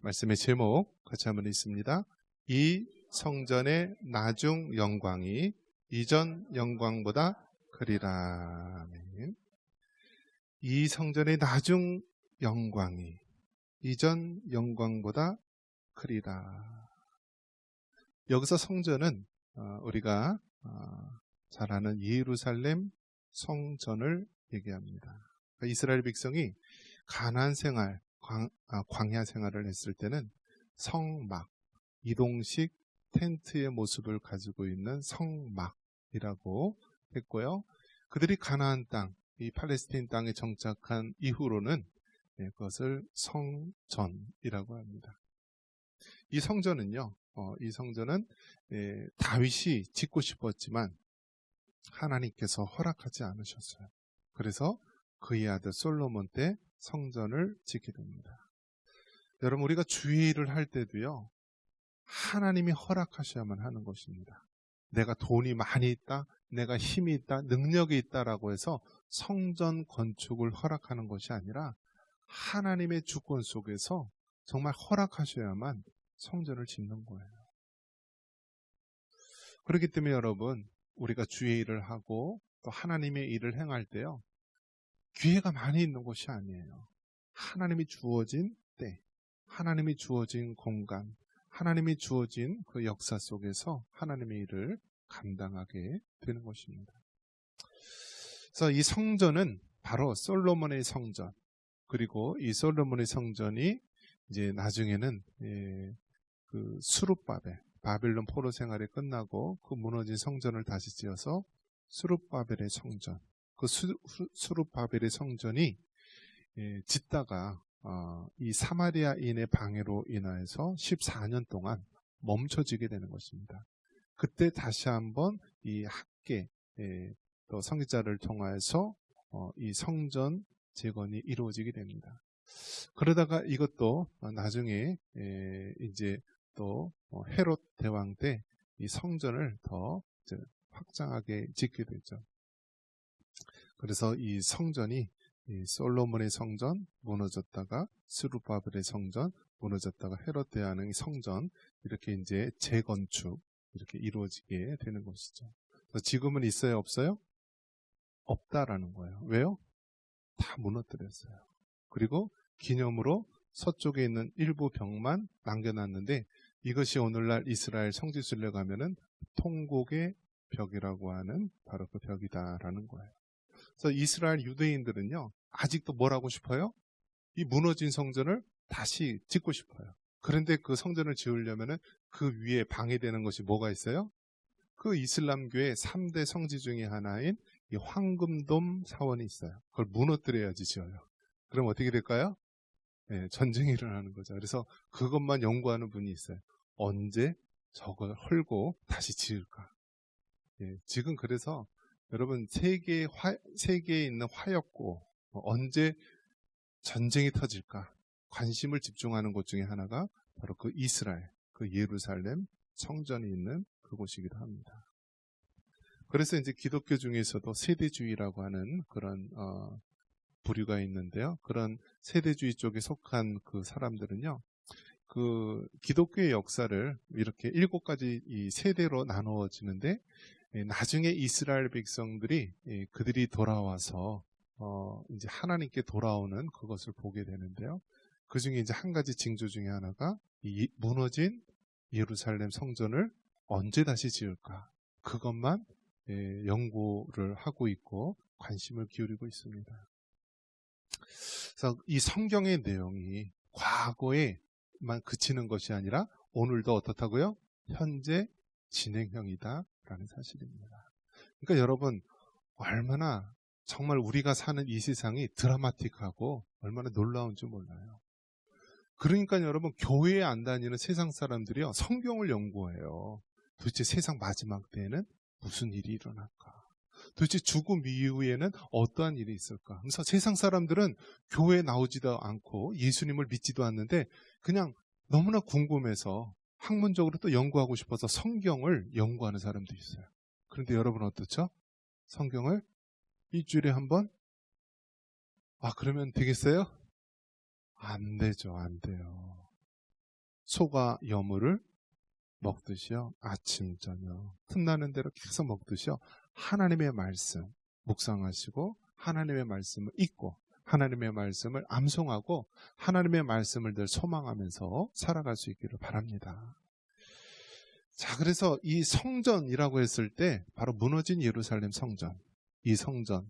말씀의 제목 같이 한번 읽습니다. 이 성전의 나중 영광이 이전 영광보다 크리라. 아멘. 이 성전의 나중 영광이 이전 영광보다 크리라. 여기서 성전은 우리가 잘 아는 예루살렘 성전을 얘기합니다. 그러니까 이스라엘 백성이 가나안 생활, 광야 생활을 했을 때는 성막, 이동식 텐트의 모습을 가지고 있는 성막이라고 했고요. 그들이 가나안 땅, 이 팔레스타인 땅에 정착한 이후로는 그것을 성전이라고 합니다. 이 성전은요, 이 성전은 다윗이 짓고 싶었지만 하나님께서 허락하지 않으셨어요. 그래서 그의 아들 솔로몬 때 성전을 짓게 됩니다. 여러분, 우리가 주의 일을 할 때도요, 하나님이 허락하셔야만 하는 것입니다. 내가 돈이 많이 있다, 내가 힘이 있다, 능력이 있다라고 해서 성전 건축을 허락하는 것이 아니라 하나님의 주권 속에서 정말 허락하셔야만 성전을 짓는 거예요. 그렇기 때문에 여러분, 우리가 주의 일을 하고 또 하나님의 일을 행할 때요, 기회가 많이 있는 것이 아니에요. 하나님이 주어진 때, 하나님이 주어진 공간, 하나님이 주어진 그 역사 속에서 하나님의 일을 감당하게 되는 것입니다. 그래서 이 성전은 바로 솔로몬의 성전, 그리고 이 솔로몬의 성전이 이제 나중에는 그 수룹바벨, 바빌론 포로 생활이 끝나고 그 무너진 성전을 다시 지어서 수룹바벨의 성전, 그 수룹바벨의 성전이 짓다가 이 사마리아인의 방해로 인하여서 14년 동안 멈춰지게 되는 것입니다. 그때 다시 한번 이 학계 또 선지자를 통하여서 이 성전 재건이 이루어지게 됩니다. 그러다가 이것도 나중에 이제 또 헤롯 대왕 때 이 성전을 더 확장하게 짓게 되죠. 그래서 이 성전이 이 솔로몬의 성전 무너졌다가 스룹바벨의 성전 무너졌다가 헤롯 대왕의 성전 이렇게 이제 재건축 이렇게 이루어지게 되는 것이죠. 그래서 지금은 있어요, 없어요? 없다라는 거예요. 왜요? 다 무너뜨렸어요. 그리고 기념으로 서쪽에 있는 일부 벽만 남겨놨는데 이것이 오늘날 이스라엘 성지순례 가면은 통곡의 벽이라고 하는 바로 그 벽이다라는 거예요. 그래서 이스라엘 유대인들은요, 아직도 뭘 하고 싶어요? 이 무너진 성전을 다시 짓고 싶어요. 그런데 그 성전을 지으려면은 그 위에 방해되는 것이 뭐가 있어요? 그 이슬람교의 3대 성지 중에 하나인 이 황금돔 사원이 있어요. 그걸 무너뜨려야지 지어요. 그럼 어떻게 될까요? 전쟁이 일어나는 거죠. 그래서 그것만 연구하는 분이 있어요. 언제 저걸 헐고 다시 지을까? 지금 그래서 여러분 세계에 있는 화약고 언제 전쟁이 터질까 관심을 집중하는 곳 중에 하나가 바로 그 이스라엘, 그 예루살렘 성전이 있는 그곳이기도 합니다. 그래서 이제 기독교 중에서도 세대주의라고 하는 그런 부류가 있는데요. 그런 세대주의 쪽에 속한 그 사람들은요, 그 기독교의 역사를 이렇게 7가지 이 세대로 나누어지는데 나중에 이스라엘 백성들이 그들이 돌아와서 이제 하나님께 돌아오는 그것을 보게 되는데요. 그 중에 이제 한 가지 징조 중에 하나가 이 무너진 예루살렘 성전을 언제 다시 지을까? 그것만 연구를 하고 있고 관심을 기울이고 있습니다. 그래서 이 성경의 내용이 과거에만 그치는 것이 아니라 오늘도 어떻다고요? 현재 진행형이다라는 사실입니다. 그러니까 여러분, 얼마나 정말 우리가 사는 이 세상이 드라마틱하고 얼마나 놀라운지 몰라요. 그러니까 여러분, 교회에 안 다니는 세상 사람들이요, 성경을 연구해요. 도대체 세상 마지막 때에는 무슨 일이 일어날까? 도대체 죽음 이후에는 어떠한 일이 있을까? 그래서 세상 사람들은 교회에 나오지도 않고 예수님을 믿지도 않는데 그냥 너무나 궁금해서 학문적으로 또 연구하고 싶어서 성경을 연구하는 사람도 있어요. 그런데 여러분 어떻죠? 성경을 일주일에 한 번? 그러면 되겠어요? 안 되죠. 안 돼요. 소가 여물을 먹듯이요. 아침 저녁 틈나는 대로 계속 먹듯이요. 하나님의 말씀 묵상하시고 하나님의 말씀을 읽고 하나님의 말씀을 암송하고 하나님의 말씀을 늘 소망하면서 살아갈 수 있기를 바랍니다. 자, 그래서 이 성전이라고 했을 때 바로 무너진 예루살렘 성전, 이 성전,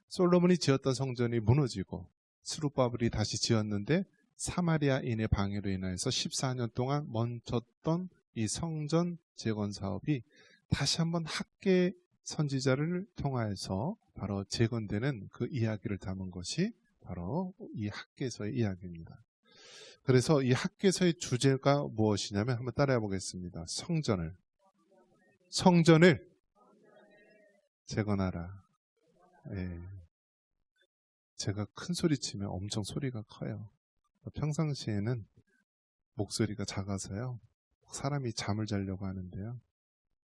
솔로몬이 지었던 성전이 무너지고 스룹바벨이 다시 지었는데 사마리아인의 방해로 인해서 14년 동안 멈췄던 이 성전 재건 사업이 다시 한번 학계 선지자를 통하여서 바로 재건되는 그 이야기를 담은 것이 바로 이 학계서의 이야기입니다. 그래서 이 학계서의 주제가 무엇이냐면 한번 따라해 보겠습니다. 성전을 재건하라. 예. 제가 큰 소리 치면 엄청 소리가 커요. 평상시에는 목소리가 작아서요. 사람이 잠을 자려고 하는데요.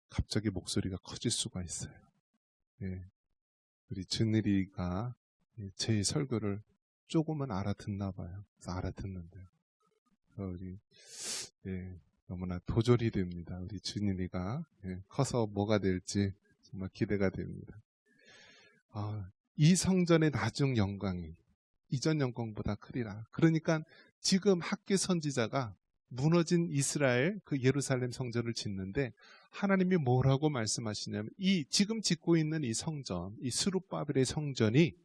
갑자기 목소리가 커질 수가 있어요. 예. 우리 준일이가 제 설교를 조금은 알아듣나 봐요. 그래서 알아듣는데요. 우리 너무나 도전이 됩니다. 우리 준일이가 커서 뭐가 될지 정말 기대가 됩니다. 이 성전의 나중 영광이 이전 영광보다 크리라. 그러니까 지금 학계 선지자가 무너진 이스라엘 그 예루살렘 성전을 짓는데 하나님이 뭐라고 말씀하시냐면 이 지금 짓고 있는 이 성전, 이 스룹바벨의 성전이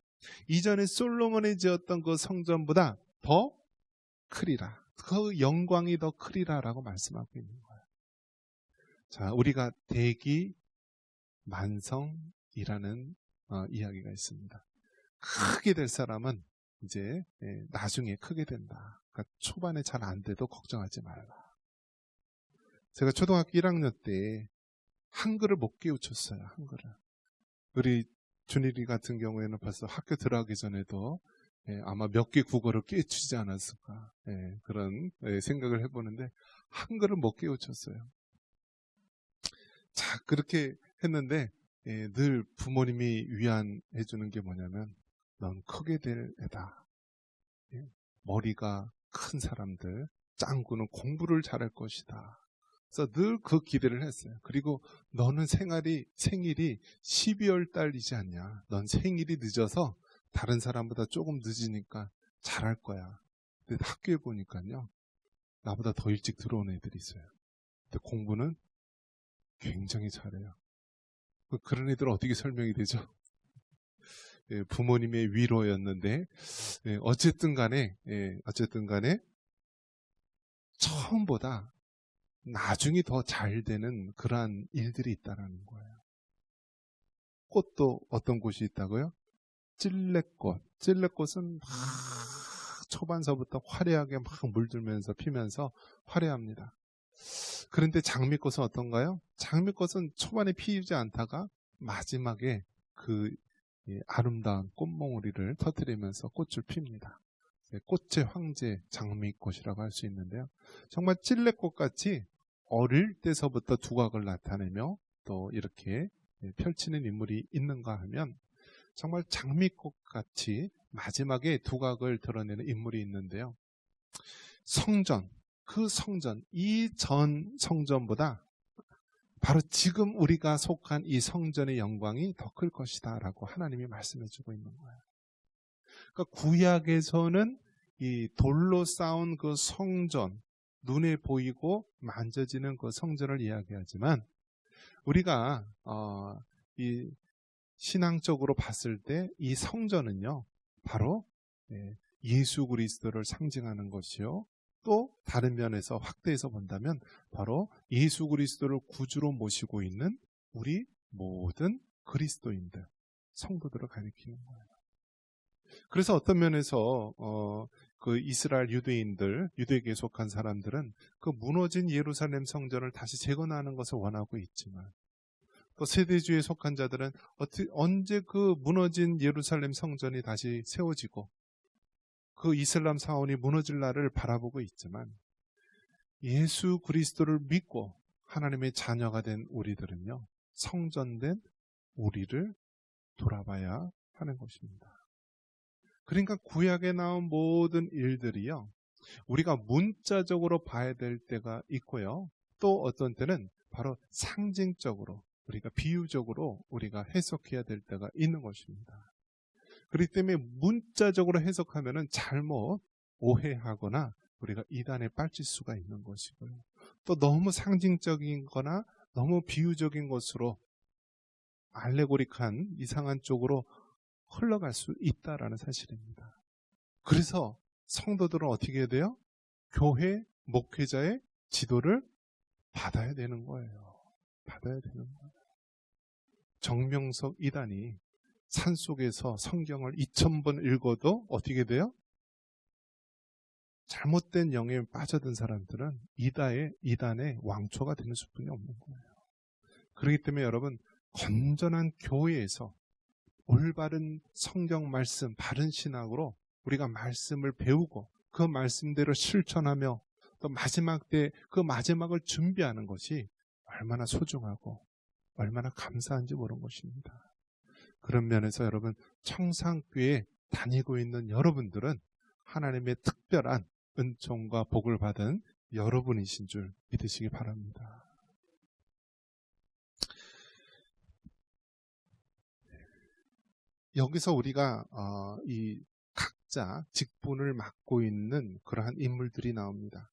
이전에 솔로몬이 지었던 그 성전보다 더 크리라. 그 영광이 더 크리라라고 말씀하고 있는 거예요. 자, 우리가 대기 만성이라는 이야기가 있습니다. 크게 될 사람은 이제 나중에 크게 된다. 그러니까 초반에 잘 안 돼도 걱정하지 말라. 제가 초등학교 1학년 때 한글을 못 깨우쳤어요. 한글을. 우리 준일이 같은 경우에는 벌써 학교 들어가기 전에도 아마 몇 개 국어를 깨우치지 않았을까 그런 생각을 해보는데 한글을 못 깨우쳤어요. 자, 그렇게 했는데 늘 부모님이 위안해 주는 게 뭐냐면 넌 크게 될 애다. 머리가 큰 사람들, 짱구는 공부를 잘할 것이다. 그래서 늘 그 기대를 했어요. 그리고 너는 생일이 12월 달이지 않냐. 넌 생일이 늦어서 다른 사람보다 조금 늦으니까 잘할 거야. 근데 학교에 보니까요. 나보다 더 일찍 들어온 애들이 있어요. 근데 공부는 굉장히 잘해요. 그런 애들은 어떻게 설명이 되죠? 부모님의 위로였는데 어쨌든 간에 처음보다 나중이 더 잘 되는 그러한 일들이 있다라는 거예요. 꽃도 어떤 곳이 있다고요? 찔레꽃. 찔레꽃은 막 초반서부터 화려하게 막 물들면서 피면서 화려합니다. 그런데 장미꽃은 어떤가요? 장미꽃은 초반에 피우지 않다가 마지막에 그 아름다운 꽃몽우리를 터뜨리면서 꽃을 핍니다. 꽃의 황제 장미꽃이라고 할 수 있는데요. 정말 찔레꽃같이 어릴 때서부터 두각을 나타내며 또 이렇게 펼치는 인물이 있는가 하면 정말 장미꽃같이 마지막에 두각을 드러내는 인물이 있는데요. 성전, 그 성전, 이전 성전보다 바로 지금 우리가 속한 이 성전의 영광이 더 클 것이다 라고 하나님이 말씀해주고 있는 거예요. 그러니까 구약에서는 이 돌로 쌓은 그 성전, 눈에 보이고 만져지는 그 성전을 이야기하지만 우리가 이 신앙적으로 봤을 때 이 성전은요 바로 예수 그리스도를 상징하는 것이요, 또 다른 면에서 확대해서 본다면 바로 예수 그리스도를 구주로 모시고 있는 우리 모든 그리스도인들, 성도들을 가리키는 거예요. 그래서 어떤 면에서 그 이스라엘 유대인들, 유대계에 속한 사람들은 그 무너진 예루살렘 성전을 다시 재건하는 것을 원하고 있지만 또 세대주의에 속한 자들은 언제 그 무너진 예루살렘 성전이 다시 세워지고 그 이슬람 사원이 무너질 날을 바라보고 있지만 예수 그리스도를 믿고 하나님의 자녀가 된 우리들은요, 성전된 우리를 돌아봐야 하는 것입니다. 그러니까 구약에 나온 모든 일들이요, 우리가 문자적으로 봐야 될 때가 있고요. 또 어떤 때는 바로 상징적으로 우리가 비유적으로 우리가 해석해야 될 때가 있는 것입니다. 그렇기 때문에 문자적으로 해석하면은 잘못 오해하거나 우리가 이단에 빠질 수가 있는 것이고요. 또 너무 상징적인 거나 너무 비유적인 것으로 알레고릭한 이상한 쪽으로 흘러갈 수 있다라는 사실입니다. 그래서 성도들은 어떻게 해야 돼요? 교회 목회자의 지도를 받아야 되는 거예요. 받아야 되는 거예요. 정명석 이단이 산속에서 성경을 2000번 읽어도 어떻게 돼요? 잘못된 영에 빠져든 사람들은 이단의 왕초가 되는 수뿐이 없는 거예요. 그렇기 때문에 여러분, 건전한 교회에서 올바른 성경 말씀, 바른 신학으로 우리가 말씀을 배우고 그 말씀대로 실천하며 또 마지막 때 그 마지막을 준비하는 것이 얼마나 소중하고 얼마나 감사한지 모르는 것입니다. 그런 면에서 여러분, 청상교회에 다니고 있는 여러분들은 하나님의 특별한 은총과 복을 받은 여러분이신 줄 믿으시기 바랍니다. 여기서 우리가 이 각자 직분을 맡고 있는 그러한 인물들이 나옵니다.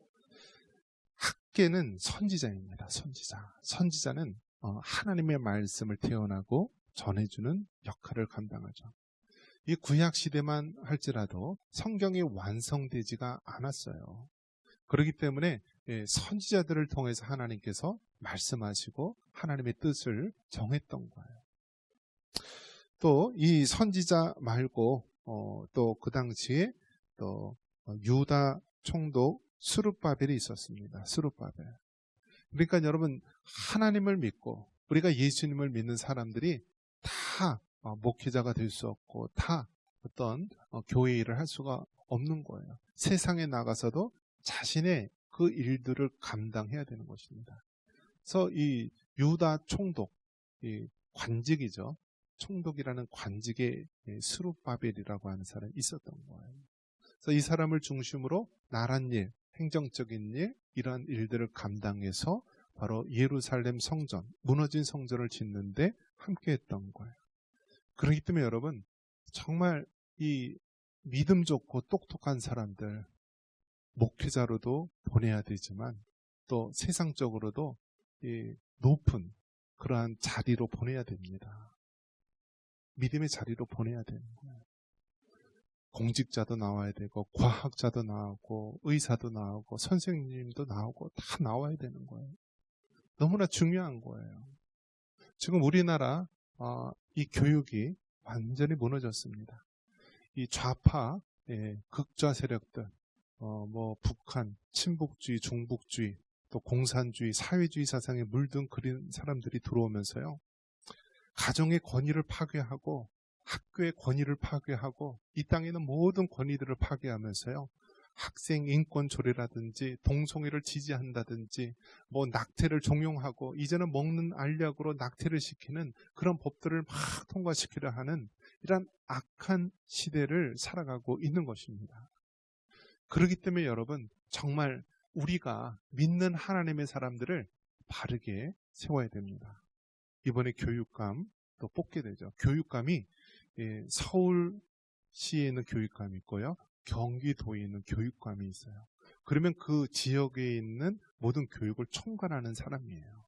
학계는 선지자입니다. 선지자는 하나님의 말씀을 태어나고 전해주는 역할을 감당하죠. 이 구약 시대만 할지라도 성경이 완성되지가 않았어요. 그렇기 때문에 선지자들을 통해서 하나님께서 말씀하시고 하나님의 뜻을 정했던 거예요. 또 이 선지자 말고 또 그 당시에 또 유다 총독 스룹바벨이 있었습니다. 스룹바벨. 그러니까 여러분, 하나님을 믿고 우리가 예수님을 믿는 사람들이 다 목회자가 될 수 없고 다 어떤 교회 일을 할 수가 없는 거예요. 세상에 나가서도 자신의 그 일들을 감당해야 되는 것입니다. 그래서 이 유다 총독, 이 관직이죠. 총독이라는 관직에 스룹바벨이라고 하는 사람이 있었던 거예요. 그래서 이 사람을 중심으로 나란 일, 행정적인 일, 이러한 일들을 감당해서 바로 예루살렘 성전, 무너진 성전을 짓는데 함께했던 거예요. 그렇기 때문에 여러분, 정말 이 믿음 좋고 똑똑한 사람들 목회자로도 보내야 되지만 또 세상적으로도 이 높은 그러한 자리로 보내야 됩니다. 믿음의 자리로 보내야 되는 거예요. 공직자도 나와야 되고 과학자도 나오고 의사도 나오고 선생님도 나오고 다 나와야 되는 거예요. 너무나 중요한 거예요. 지금 우리나라 이 교육이 완전히 무너졌습니다. 이 좌파 극좌 세력들, 뭐 북한 친북주의, 중북주의, 또 공산주의, 사회주의 사상에 물든 그런 사람들이 들어오면서요, 가정의 권위를 파괴하고 학교의 권위를 파괴하고 이 땅에 있는 모든 권위들을 파괴하면서요, 학생 인권 조례라든지 동성애를 지지한다든지 뭐 낙태를 종용하고 이제는 먹는 알약으로 낙태를 시키는 그런 법들을 막 통과시키려 하는 이런 악한 시대를 살아가고 있는 것입니다. 그렇기 때문에 여러분, 정말 우리가 믿는 하나님의 사람들을 바르게 세워야 됩니다. 이번에 교육감 또 뽑게 되죠. 교육감이 서울시에 있는 교육감이 있고요, 경기도에 있는 교육감이 있어요. 그러면 그 지역에 있는 모든 교육을 총괄하는 사람이에요.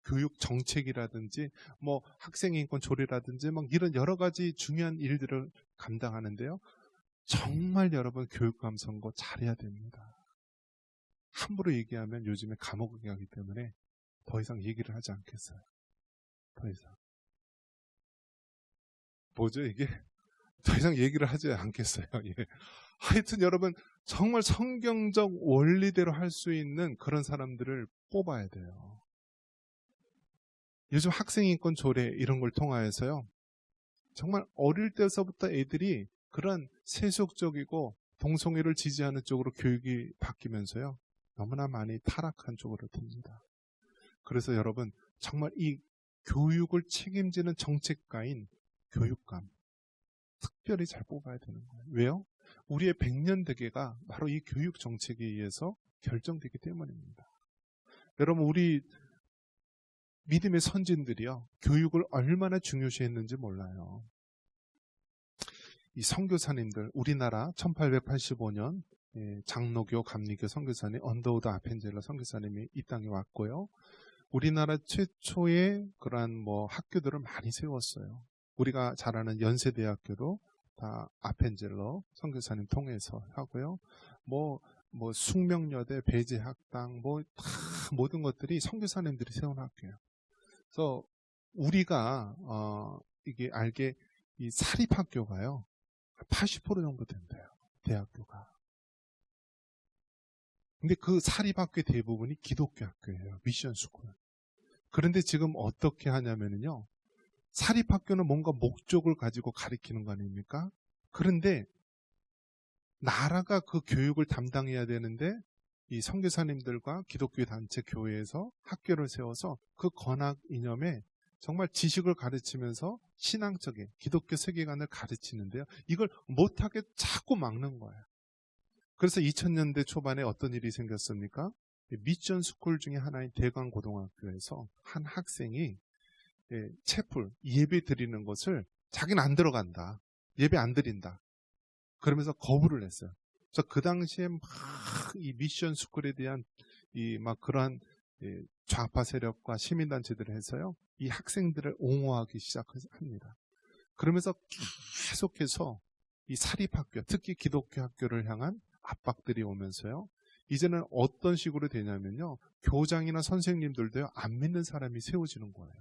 교육 정책이라든지 뭐 학생인권 조례라든지 막 이런 여러 가지 중요한 일들을 감당하는데요, 정말 여러분, 교육감 선거 잘해야 됩니다. 함부로 얘기하면 요즘에 감옥에 가기 때문에 더 이상 얘기를 하지 않겠어요. 더 이상. 뭐죠 이게? 더 이상 얘기를 하지 않겠어요. 예. 하여튼 여러분, 정말 성경적 원리대로 할 수 있는 그런 사람들을 뽑아야 돼요. 요즘 학생인권 조례 이런 걸 통하여서요, 정말 어릴 때서부터 애들이 그런 세속적이고 동성애를 지지하는 쪽으로 교육이 바뀌면서요, 너무나 많이 타락한 쪽으로 듭니다. 그래서 여러분, 정말 이 교육을 책임지는 정책가인 교육감 특별히 잘 뽑아야 되는 거예요. 왜요? 우리의 백년대계가 바로 이 교육 정책에 의해서 결정되기 때문입니다. 여러분, 우리 믿음의 선진들이요, 교육을 얼마나 중요시했는지 몰라요. 이 선교사님들, 우리나라 1885년 장로교, 감리교 선교사님 언더우드 아펜젤러 선교사님이 이 땅에 왔고요. 우리나라 최초의 그러한 학교들을 많이 세웠어요. 우리가 잘 아는 연세대학교도 다 아펜젤러 선교사님 통해서 하고요. 숙명여대, 배재학당, 다 모든 것들이 선교사님들이 세운 학교예요. 그래서 우리가 이게 알게 이 사립학교가요 80% 정도 된대요. 대학교가. 근데 그 사립학교 대부분이 기독교 학교예요. 미션 스쿨. 그런데 지금 어떻게 하냐면요, 사립학교는 뭔가 목적을 가지고 가르치는 거 아닙니까? 그런데 나라가 그 교육을 담당해야 되는데 이 선교사님들과 기독교 단체 교회에서 학교를 세워서 그 건학 이념에 정말 지식을 가르치면서 신앙적인 기독교 세계관을 가르치는데요. 이걸 못하게 자꾸 막는 거예요. 그래서 2000년대 초반에 어떤 일이 생겼습니까? 미션 스쿨 중에 하나인 대광고등학교에서 한 학생이 채플, 예배 드리는 것을 자기는 안 들어간다. 예배 안 드린다. 그러면서 거부를 했어요. 그래서 그 당시에 막 이 미션 스쿨에 대한 그러한 좌파 세력과 시민단체들을 해서요, 이 학생들을 옹호하기 시작합니다. 그러면서 계속해서 이 사립학교, 특히 기독교 학교를 향한 압박들이 오면서요, 이제는 어떤 식으로 되냐면요, 교장이나 선생님들도요, 안 믿는 사람이 세워지는 거예요.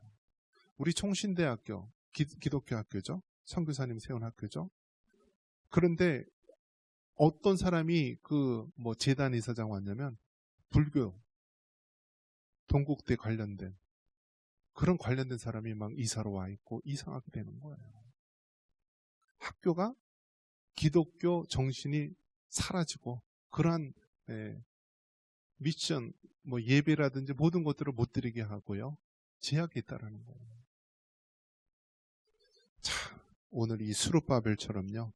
우리 총신대학교, 기독교 학교죠. 선교사님 세운 학교죠. 그런데 어떤 사람이 재단 이사장 왔냐면 불교, 동국대 관련된 그런 관련된 사람이 막 이사로 와 있고 이상하게 되는 거예요. 학교가 기독교 정신이 사라지고 그러한 미션, 예배라든지 모든 것들을 못 드리게 하고요, 제약이 있다라는 거예요. 자, 오늘 이 스룹바벨처럼요,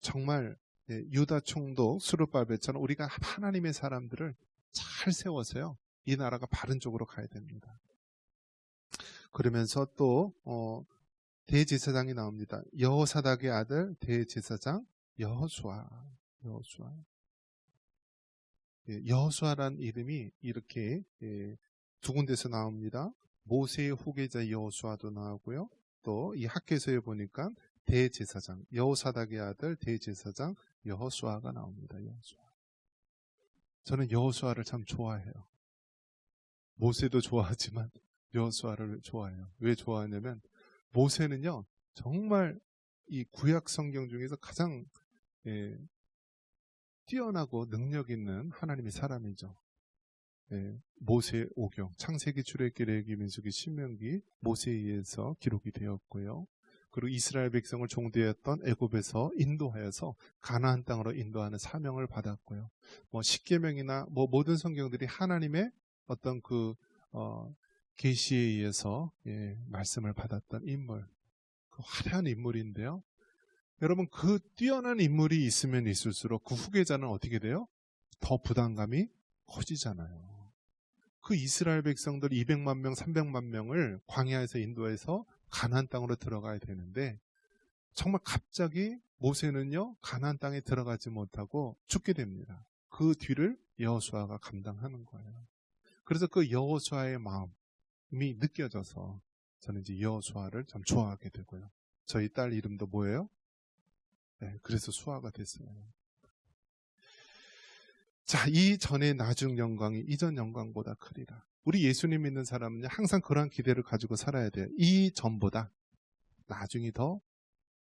정말 유다 총독 스룹바벨처럼 우리가 하나님의 사람들을 잘 세워서요, 이 나라가 바른 쪽으로 가야 됩니다. 그러면서 또 대제사장이 나옵니다. 여호사닥의 아들 대제사장 여호수아. 여호수아라는 이름이 이렇게 두 군데서 나옵니다. 모세의 후계자 여호수아도 나오고요. 또 이 학교에서 보니까 대제사장, 여호사닥의 아들 대제사장 여호수아가 나옵니다. 여호수아. 저는 여호수아를 참 좋아해요. 모세도 좋아하지만 여호수아를 좋아해요. 왜 좋아하냐면 모세는요, 정말 이 구약 성경 중에서 가장 뛰어나고 능력 있는 하나님의 사람이죠. 모세 오경, 창세기, 출애굽기, 레위기, 민수기, 신명기, 모세에 의해서 기록이 되었고요. 그리고 이스라엘 백성을 종되었던 애굽에서 인도하여서 가나안 땅으로 인도하는 사명을 받았고요. 십계명이나 모든 성경들이 하나님의 어떤 계시에 의해서 말씀을 받았던 인물, 그 화려한 인물인데요. 여러분, 그 뛰어난 인물이 있으면 있을수록 그 후계자는 어떻게 돼요? 더 부담감이 커지잖아요. 그 이스라엘 백성들 200만 명, 300만 명을 광야에서 인도해서 가나안 땅으로 들어가야 되는데 정말 갑자기 모세는요, 가나안 땅에 들어가지 못하고 죽게 됩니다. 그 뒤를 여호수아가 감당하는 거예요. 그래서 그 여호수아의 마음이 느껴져서 저는 이제 여호수아를 참 좋아하게 되고요. 저희 딸 이름도 뭐예요? 그래서 수아가 됐어요. 자, 이전의 나중 영광이 이전 영광보다 크리라. 우리 예수님 믿는 사람은 항상 그러한 기대를 가지고 살아야 돼요. 이전보다 나중이 더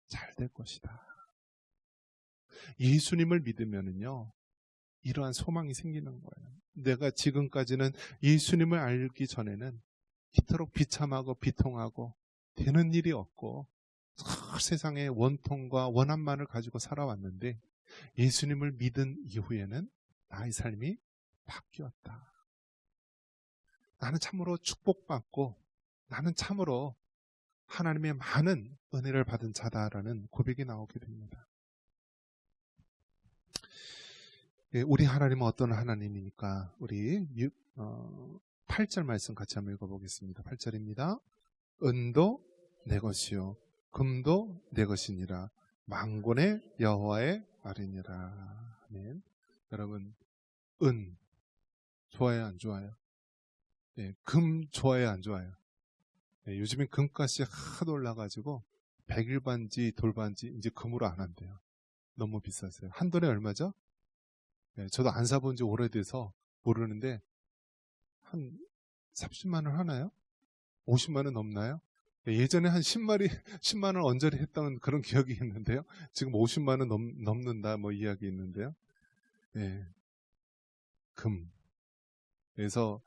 잘 될 것이다. 예수님을 믿으면은요, 이러한 소망이 생기는 거예요. 내가 지금까지는 예수님을 알기 전에는 이토록 비참하고 비통하고 되는 일이 없고 세상의 원통과 원한만을 가지고 살아왔는데 예수님을 믿은 이후에는 나의 삶이 바뀌었다. 나는 참으로 축복받고 나는 참으로 하나님의 많은 은혜를 받은 자다라는 고백이 나오게 됩니다. 예, 우리 하나님은 어떤 하나님이니까 우리 8절 말씀 같이 한번 읽어보겠습니다. 8절입니다. 은도 내 것이요 금도 내 것이니라 만군의 여호와의 말이니라. 아멘. 여러분, 은 좋아요 안 좋아요? 예, 금 좋아요 안 좋아요? 예, 요즘엔 금값이 하도 올라가지고 백일반지 돌반지 이제 금으로 안 한대요. 너무 비쌌어요. 한 돈에 얼마죠? 예, 저도 안 사본 지 오래돼서 모르는데 한 30만 원 하나요? 50만 원 넘나요? 예, 예전에 한 10만 원 언저리 했던 그런 기억이 있는데요. 지금 50만 원 넘는다 뭐 이야기 있는데요. 예, 금. 그래서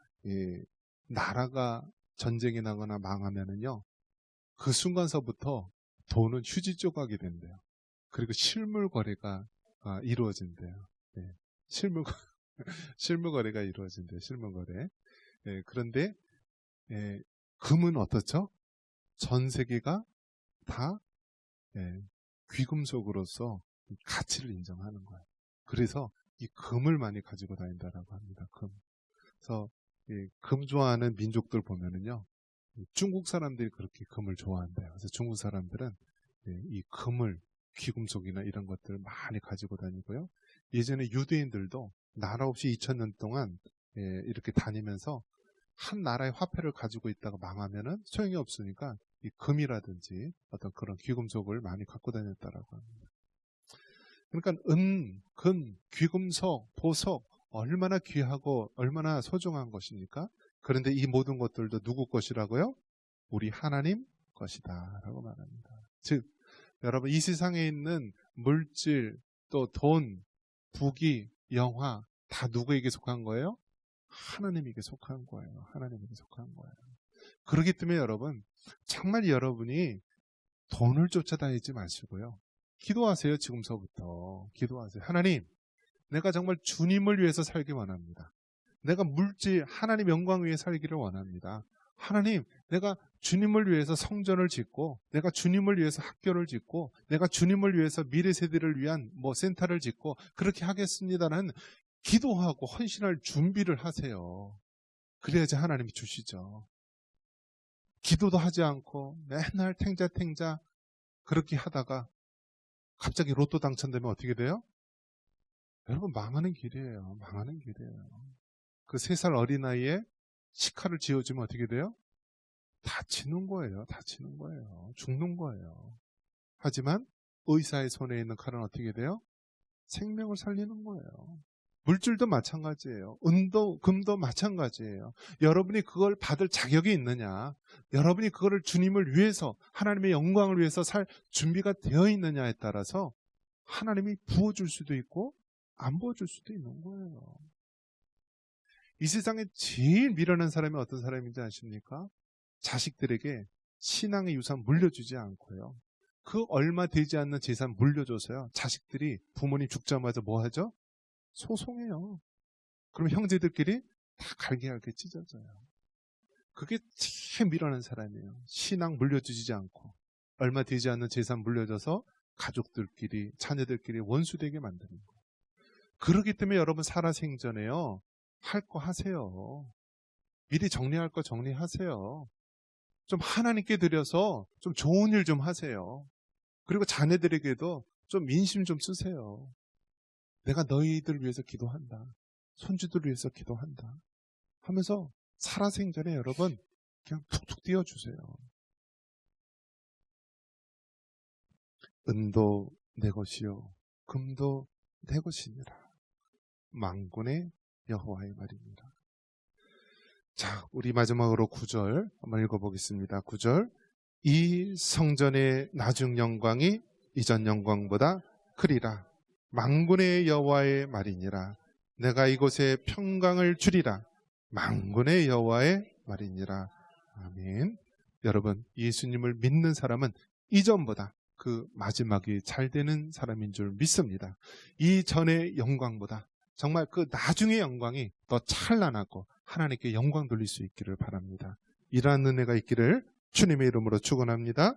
나라가 전쟁이 나거나 망하면은요, 그 순간서부터 돈은 휴지 조각이 된대요. 그리고 실물 거래가 이루어진대요. 예, 실물 거래가 이루어진대요. 실물 거래. 예, 그런데 금은 어떻죠? 전 세계가 다 귀금속으로서 가치를 인정하는 거예요. 그래서 이 금을 많이 가지고 다닌다라고 합니다. 금. 그래서 금 좋아하는 민족들 보면은요, 중국 사람들이 그렇게 금을 좋아한대요. 그래서 중국 사람들은 이 금을 귀금속이나 이런 것들을 많이 가지고 다니고요. 예전에 유대인들도 나라 없이 2000년 동안 이렇게 다니면서 한 나라의 화폐를 가지고 있다가 망하면은 소용이 없으니까 이 금이라든지 어떤 그런 귀금속을 많이 갖고 다녔다라고 합니다. 그러니까 은, 금, 귀금속, 보석 얼마나 귀하고 얼마나 소중한 것입니까? 그런데 이 모든 것들도 누구 것이라고요? 우리 하나님 것이다 라고 말합니다. 즉 여러분, 이 세상에 있는 물질, 또 돈, 부귀, 영화 다 누구에게 속한 거예요? 하나님에게 속한 거예요. 하나님에게 속한 거예요. 그렇기 때문에 여러분, 정말 여러분이 돈을 쫓아다니지 마시고요. 기도하세요. 지금서부터 기도하세요. 하나님, 내가 정말 주님을 위해서 살기 원합니다. 내가 물질, 하나님 영광 위해 살기를 원합니다. 하나님, 내가 주님을 위해서 성전을 짓고, 내가 주님을 위해서 학교를 짓고, 내가 주님을 위해서 미래 세대를 위한 센터를 짓고 그렇게 하겠습니다는 기도하고 헌신할 준비를 하세요. 그래야지 하나님이 주시죠. 기도도 하지 않고 맨날 탱자탱자 그렇게 하다가 갑자기 로또 당첨되면 어떻게 돼요? 여러분, 망하는 길이에요. 망하는 길이에요. 그 3살 어린아이에 시카를 지어주면 어떻게 돼요? 다치는 거예요. 다치는 거예요. 죽는 거예요. 하지만 의사의 손에 있는 칼은 어떻게 돼요? 생명을 살리는 거예요. 물질도 마찬가지예요. 은도, 금도 마찬가지예요. 여러분이 그걸 받을 자격이 있느냐, 여러분이 그거를 주님을 위해서, 하나님의 영광을 위해서 살 준비가 되어 있느냐에 따라서 하나님이 부어줄 수도 있고 안 부어줄 수도 있는 거예요. 이 세상에 제일 미련한 사람이 어떤 사람인지 아십니까? 자식들에게 신앙의 유산 물려주지 않고요, 그 얼마 되지 않는 재산 물려줘서요, 자식들이 부모님 죽자마자 뭐 하죠? 소송해요. 그럼 형제들끼리 다 갈기갈기 찢어져요. 그게 제일 미련한 사람이에요. 신앙 물려주지 않고 얼마 되지 않는 재산 물려줘서 가족들끼리, 자녀들끼리 원수되게 만드는 거예요. 그렇기 때문에 여러분, 살아생전에요, 할 거 하세요. 미리 정리할 거 정리하세요. 좀 하나님께 드려서 좀 좋은 일 좀 하세요. 그리고 자녀들에게도 좀 민심 좀 쓰세요. 내가 너희들 위해서 기도한다, 손주들 위해서 기도한다 하면서 살아생전에 여러분 그냥 툭툭 띄워주세요. 은도 내 것이요 금도 내 것이니라 만군의 여호와의 말입니다. 자, 우리 마지막으로 9절 한번 읽어보겠습니다. 9절. 이 성전의 나중 영광이 이전 영광보다 크리라 만군의 여호와의 말이니라. 내가 이곳에 평강을 주리라 만군의 여호와의 말이니라. 아멘. 여러분, 예수님을 믿는 사람은 이전보다 그 마지막이 잘 되는 사람인 줄 믿습니다. 이전의 영광보다 정말 그 나중의 영광이 더 찬란하고 하나님께 영광 돌릴 수 있기를 바랍니다. 이러한 은혜가 있기를 주님의 이름으로 축원합니다.